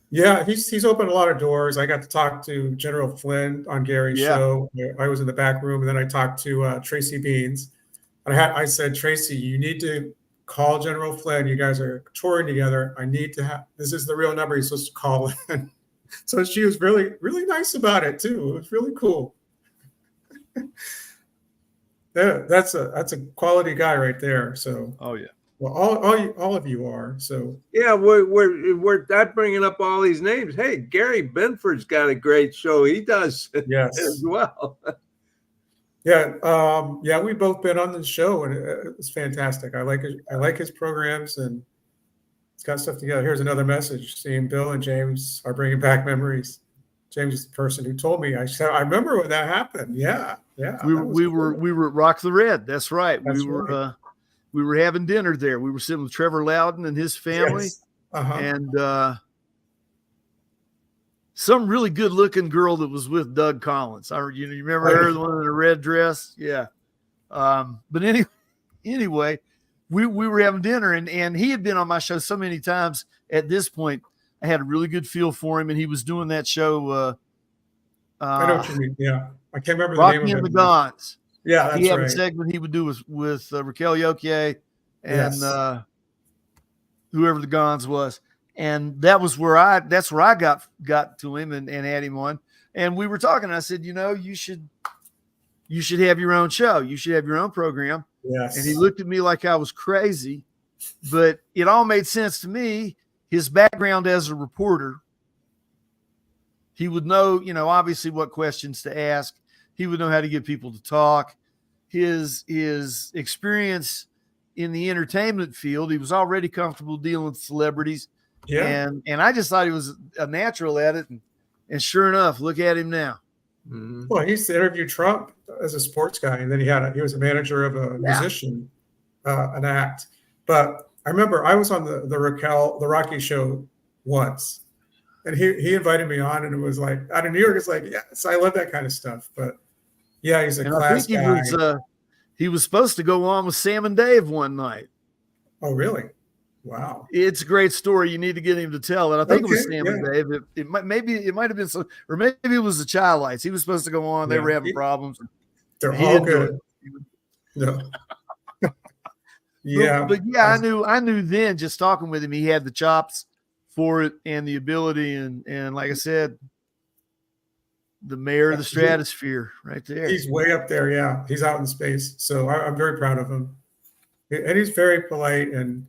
Yeah, he's opened a lot of doors. I got to talk to General Flynn on Gary's show. I was in the back room, and then I talked to Tracy Beans. And I said, Tracy, you need to call General Flynn. You guys are touring together. I need to have, this is the real number you're supposed to call in. So she was really, really nice about it too. It was really cool. Yeah, that's a quality guy right there. So, Oh yeah. well, all of you are. So Yeah, we're not bringing up all these names. Hey, Gary Benford's got a great show. He does yes, as well. yeah, we've both been on the show, and it's fantastic. I like his programs, and it's got stuff together. Here's another message: seeing Bill and James are bringing back memories. James is the person who told me. I said, I remember when that happened. Yeah. We were at Rock the Red. That's right. That's We were having dinner there. We were sitting with Trevor Loudon and his family, yes. Uh-huh. and some really good looking girl that was with Doug Collins. You remember her, the one in the red dress? Yeah. But anyway, we were having dinner, and he had been on my show so many times. At this point, I had a really good feel for him, and he was doing that show. I know what you mean. Yeah, I can't remember the Rocky name of and it. the Gons. Yeah, that's he had right. a segment he would do with Raquel Yoke and Yes. whoever the Gons was, and that's where I got to him and had him on, and we were talking. And I said, you should have your own show. You should have your own program. Yes. And he looked at me like I was crazy, but it all made sense to me. His background as a reporter, he would know, obviously what questions to ask. He would know how to get people to talk. His experience in the entertainment field, he was already comfortable dealing with celebrities. Yeah. And I just thought he was a natural at it. And sure enough, look at him now. Mm-hmm. Well, he used to interview Trump as a sports guy, and then he was a manager of a musician, an act. But I remember I was on the Rocky show once, and he invited me on, and it was like out of New York. It's like, yes, I love that kind of stuff. But yeah, he's a class guy. He was supposed to go on with Sam and Dave one night. Oh, really? Wow. It's a great story. You need to get him to tell it. I think it was Sam and Dave. It might have been some, or maybe it was the Child Lights. He was supposed to go on. They were having problems. They're all good. No. Yeah. But yeah, I knew then, just talking with him, he had the chops for it and the ability, and like I said, the mayor of the stratosphere right there. He's way up there. Yeah. He's out in space. So I'm very proud of him. And he's very polite, and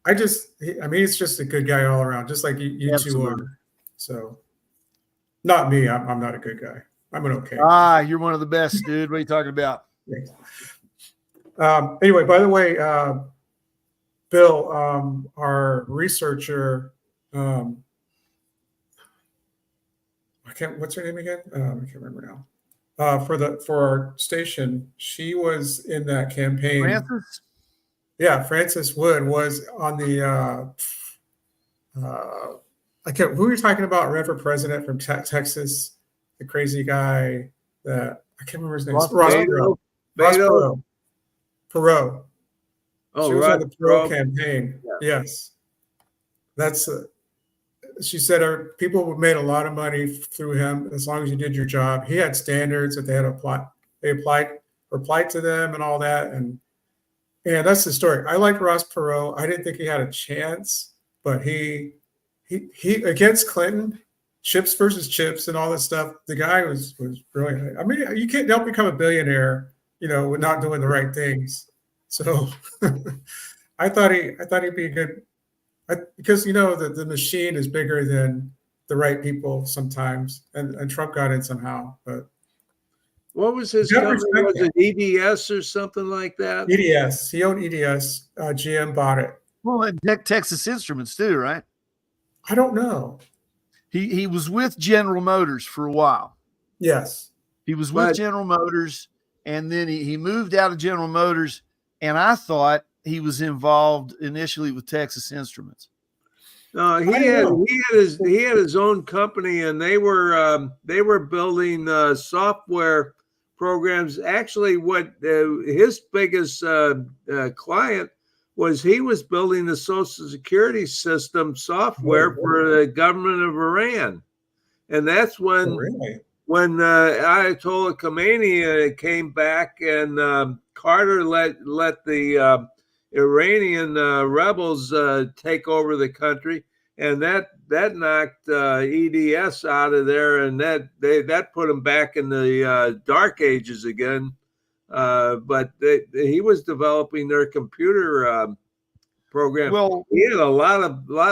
he's just a good guy all around, just like you two are. So not me. I'm not a good guy. I'm an okay. You're one of the best, dude. What are you talking about? Thanks. Anyway, by the way, Bill, our researcher, what's her name again? I can't remember now. For our station, she was in that campaign. Francis? Yeah, Francis Wood was on the. Who are you talking about? Ran for president from Texas, the crazy guy that I can't remember his name. Ross Perot. Oh, she was on the Perot campaign. Yeah. Yes, that's. She said people made a lot of money through him as long as you did your job. He had standards that they had to apply. They replied to them and all that, and that's the story. I like Ross Perot. I didn't think he had a chance, but he against Clinton, chips versus chips and all this stuff. The guy was brilliant. I mean, you don't become a billionaire, with not doing the right things. So I thought he'd be a good. Because the machine is bigger than the right people sometimes, and Trump got in somehow. But what was his company? Was it EDS or something like that? EDS. He owned EDS. GM bought it. Well, and Texas Instruments too, right? I don't know. He was with General Motors for a while. Yes, he was with General Motors, and then he moved out of General Motors, and I thought he was involved initially with Texas Instruments. No, he had his own company, and they were building software programs. Actually, what his biggest client was, he was building the Social Security system software for the government of Iran, and that's when Ayatollah Khomeini came back, and Carter let the Iranian rebels take over the country, and that knocked EDS out of there, and that put them back in the dark ages again. But he was developing their computer program. Well, he had a lot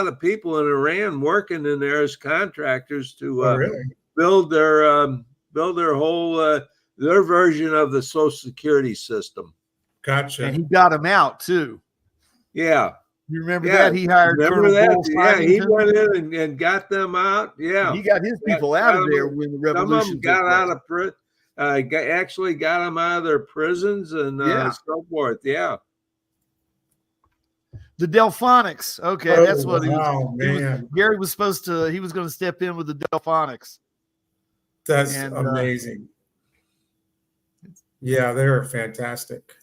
of people in Iran working in there as contractors to really? build their whole their version of the Social Security system. Gotcha. and he got him out too. Yeah. You remember that? He hired Remember Colonel that? Bull Yeah, he Simington. went in and got them out. Yeah, He got his people out of there when the some of revolution them got took out place. of prison. Actually got them out of their prisons and so forth. Yeah. The Delphonics. Okay, Oh, that's what wow, he was. man. Gary was supposed to. He was going to step in with the Delphonics. That's And, amazing. Yeah, they're fantastic.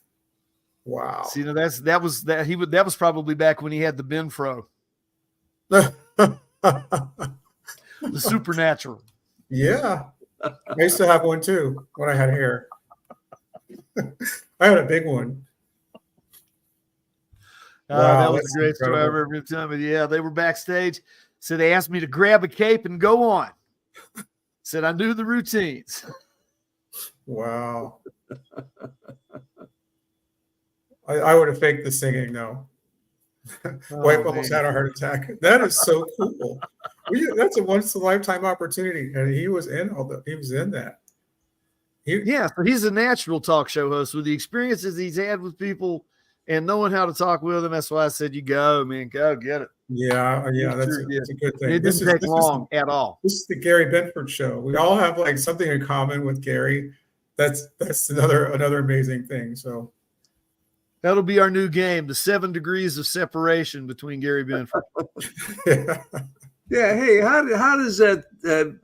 Wow. See, that was probably back when he had the Benfro, Yeah. the Supernatural. I used to have one too when I had hair. I had a big one. Wow, That was that's a great story. I incredible. remember him telling me. Yeah, they were backstage. So they asked me to grab a cape and go on. Said I knew the routines. Wow. I would have faked the singing though. Wife almost had a heart attack. That is so cool. That's a once in a lifetime opportunity, and he was in that. So he's a natural talk show host with the experiences he's had with people and knowing how to talk with them. That's why I said, "You go, man, go get it." Yeah, that's a good thing. It didn't take long at all. This is the Gary Benford show. We all have like something in common with Gary. That's another amazing thing. So that'll be our new game: the 7 degrees of separation between Gary Benford. Yeah. Hey, how does that?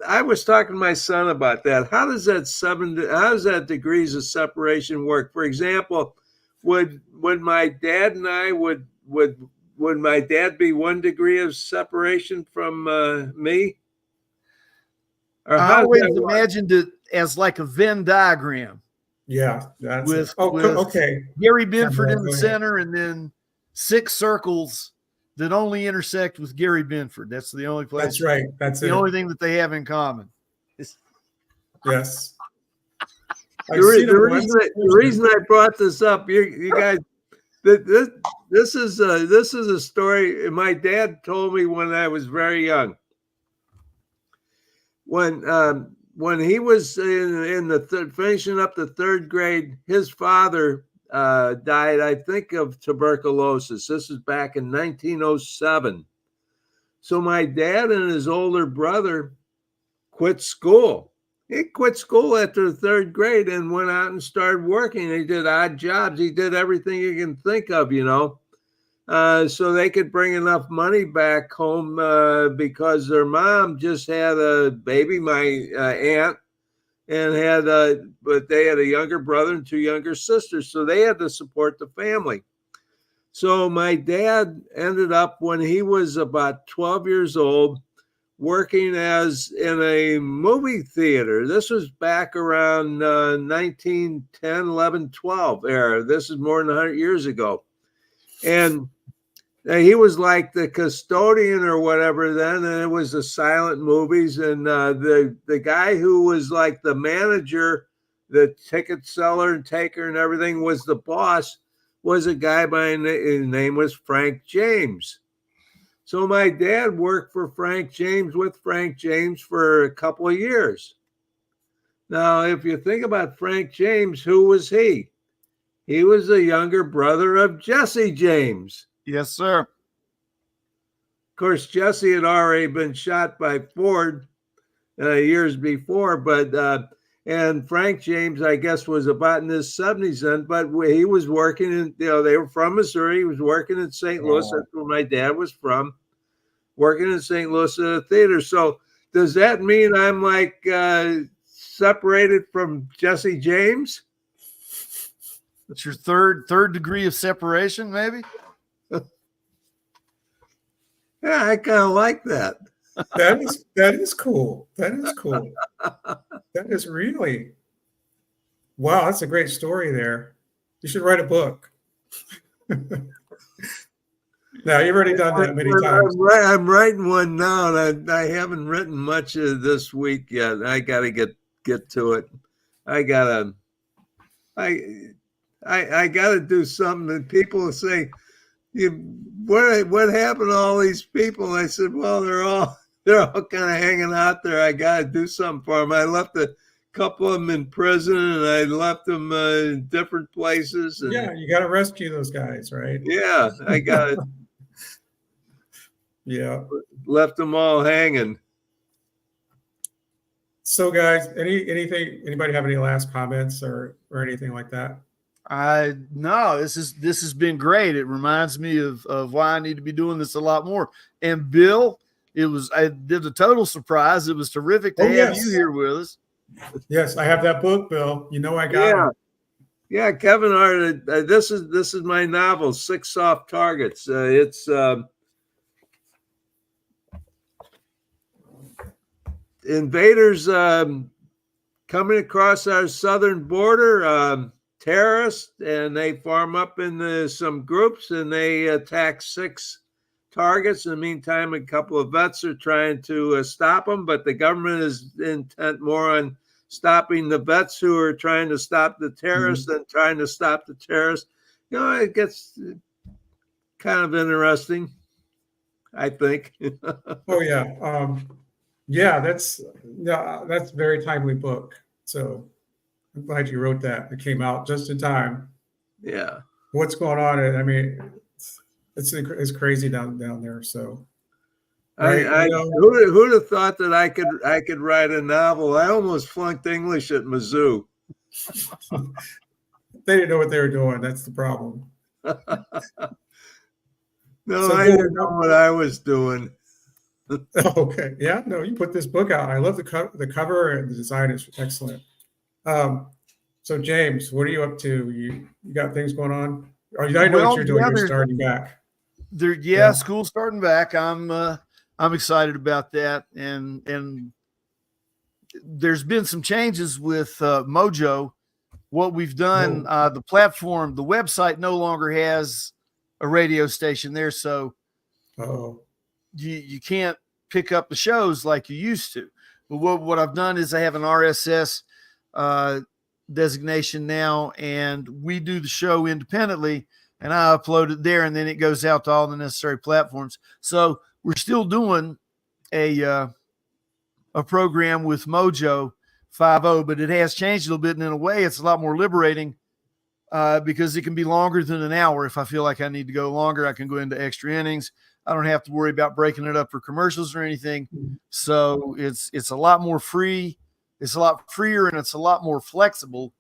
I was talking to my son about that. How does that degrees of separation work? For example, would my dad and I would my dad be 1 degree of separation from me? Or I always imagined it as like a Venn diagram. Yeah, that's with okay. Gary Benford in the center, and then 6 circles that only intersect with Gary Benford. That's the only place. That's right. That's the only thing that they have in common. Yes. The reason I brought this up, you guys, this is a story my dad told me when I was very young. When he was in the finishing up the 3rd grade, his father died, I think, of tuberculosis. This is back in 1907. So my dad and his older brother quit school. He quit school after the 3rd grade and went out and started working. He did odd jobs. He did everything you can think of, so they could bring enough money back home because their mom just had a baby, my aunt, and but they had a younger brother and 2 younger sisters, so they had to support the family. So my dad ended up, when he was about 12 years old, working in a movie theater. This was back around 1910, 11, 12 era. This is more than 100 years ago. And he was like the custodian or whatever then, and it was the silent movies. And the guy who was like the manager, the ticket seller and taker and everything, was the boss, was a guy his name was Frank James. So my dad worked with Frank James for a couple of years. Now, if you think about Frank James, who was he? He was the younger brother of Jesse James. Yes, sir. Of course, Jesse had already been shot by Ford years before, and Frank James, I guess, was about in his 70s then, but he was working in, they were from Missouri. He was working in St. Louis. That's where my dad was from, working in St. Louis at a theater. So does that mean I'm like separated from Jesse James? It's your third degree of separation, maybe? Yeah, I kind of like that. That is cool. That is cool. That is really, wow. That's a great story there. You should write a book. No, you've already done that many times. I'm writing one now, and I haven't written much of this week yet. I got to get to it. I gotta do something that people say, what happened to all these people? I said, well, they're all kind of hanging out there. I got to do something for them. I left a couple of them in prison, and I left them in different places. And yeah, you got to rescue those guys, right? yeah, I got it. Yeah. Left them all hanging. So, guys, anybody have any last comments or anything like that? No, this has been great. It reminds me of why I need to be doing this a lot more. And Bill, I did a total surprise. It was terrific to have you here with us. Yes, I have that book, Bill. You know I got it. Yeah, Kevin Hart. This is my novel, 6 Soft Targets. It's invaders coming across our southern border, terrorists, and they form up into some groups and they attack 6 targets. In the meantime, a couple of vets are trying to stop them, but the government is intent more on stopping the vets who are trying to stop the terrorists than trying to stop the terrorists. It gets kind of interesting, I think. Oh yeah. That's a very timely book. So I'm glad you wrote that. It came out just in time. Yeah. What's going on? I mean, it's crazy down there. So right, who'd have thought that I could write a novel? I almost flunked English at Mizzou. They didn't know what they were doing. That's the problem. No, I didn't know what I was doing. Okay. Yeah. No, you put this book out. I love the cover and the design is excellent. So James, what are you up to? You got things going on? I know what you're doing. You're starting back. School's starting back. I'm excited about that. And there's been some changes with Mojo. What we've done, the platform, the website no longer has a radio station there, so you can't pick up the shows like you used to. But what I've done is I have an RSS designation now, and we do the show independently, and I upload it there, and then it goes out to all the necessary platforms. So we're still doing a program with Mojo 50, but it has changed a little bit, and in a way it's a lot more liberating because it can be longer than an hour. If I feel like I need to go longer, I can go into extra innings. I don't have to worry about breaking it up for commercials or anything. So it's a lot more free. It's a lot freer, and it's a lot more flexible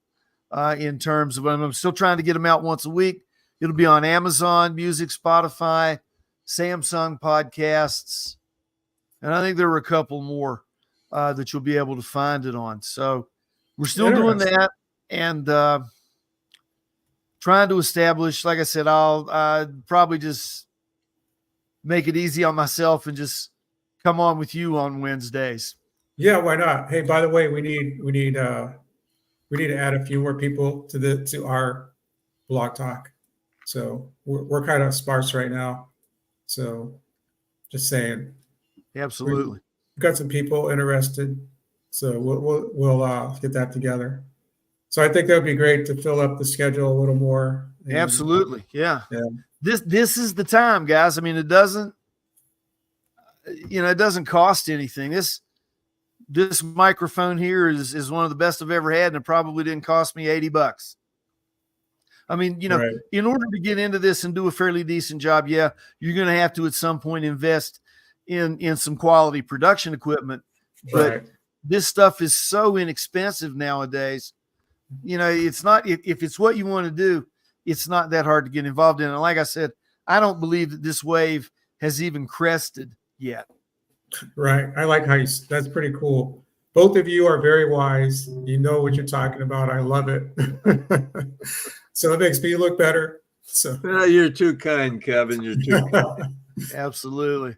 in terms of, I'm still trying to get them out once a week. It'll be on Amazon Music, Spotify, Samsung Podcasts, and I think there were a couple more that you'll be able to find it on. So we're still doing that and trying to establish, like I said, I'll probably just make it easy on myself and just come on with you on Wednesdays. Yeah, why not? Hey, by the way, we need to add a few more people to our blog talk. So we're kind of sparse right now. So just saying. Absolutely. We've got some people interested. So we'll get that together. So I think that would be great to fill up the schedule a little more. Absolutely. Yeah. This is the time, guys. I mean, it doesn't cost anything. This microphone here is one of the best I've ever had, and it probably didn't cost me $80. I mean, right. In order to get into this and do a fairly decent job, you're going to have to at some point invest in some quality production equipment. But this stuff is so inexpensive nowadays. It's not, if it's what you want to do, it's not that hard to get involved in. And like I said, I don't believe that this wave has even crested yet. Right. I like how that's pretty cool. Both of you are very wise. You know what you're talking about. I love it. So it makes me look better. So you're too kind, Kevin. You're too kind. Absolutely.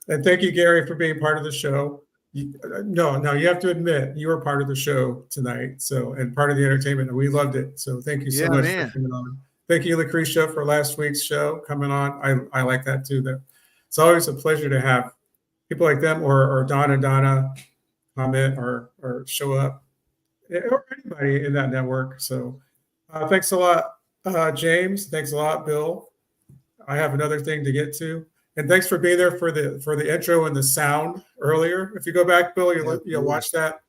And thank you, Gary, for being part of the show. No, you have to admit you were part of the show tonight. So, and part of the entertainment. We loved it. So thank you so much for coming on. Thank you, Lucretia, for last week's show coming on. I like that too. It's always a pleasure to have people like them or Donna comment or show up, or anybody in that network. So thanks a lot, James. Thanks a lot, Bill. I have another thing to get to. And thanks for being there for the intro and the sound earlier. If you go back, Bill, you'll watch that.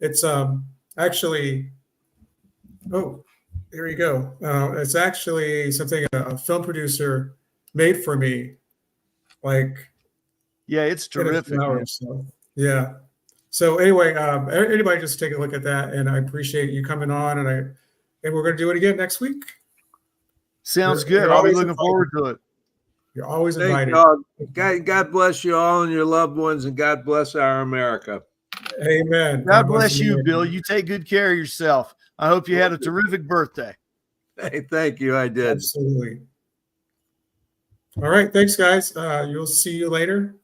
It's actually, oh, there you go. It's actually something a film producer made for me, like Yeah, it's in a few terrific. Man. hours. So, yeah. So anyway, anybody just take a look at that, and I appreciate you coming on, and we're going to do it again next week. Sounds You're good. I'll be always looking invited. forward to it. You're always Thank invited. God. God bless you all and your loved ones, and God bless our America. Amen. God bless you, America. Bill. You take good care of yourself. I hope you had a terrific birthday. Hey, thank you. I did. Absolutely. All right. Thanks, guys. You'll see you later.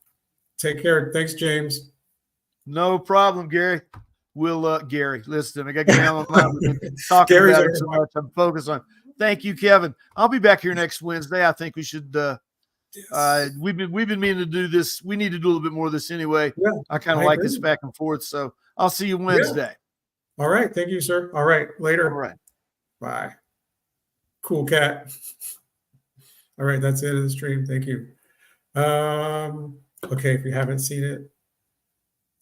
Take care. Thanks, James. No problem, Gary. We'll Gary, listen, I got Gary on my mind. We've been talking Gary's about our- it so much. I'm focused on. Thank you, Kevin. I'll be back here next Wednesday. I think we should we've been meaning to do this. We need to do a little bit more of this anyway. Yeah, I kind of I like agree. this back and forth. So I'll see you Wednesday. All right. Thank you, sir. All right. Later. All right. Bye. Cool cat. All right. That's the end of the stream. Thank you. Okay. If you haven't seen it,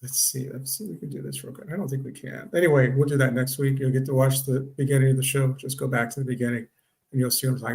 let's see. Let's see if we can do this real quick. I don't think we can. Anyway, we'll do that next week. You'll get to watch the beginning of the show. Just go back to the beginning and you'll see what I'm talking about.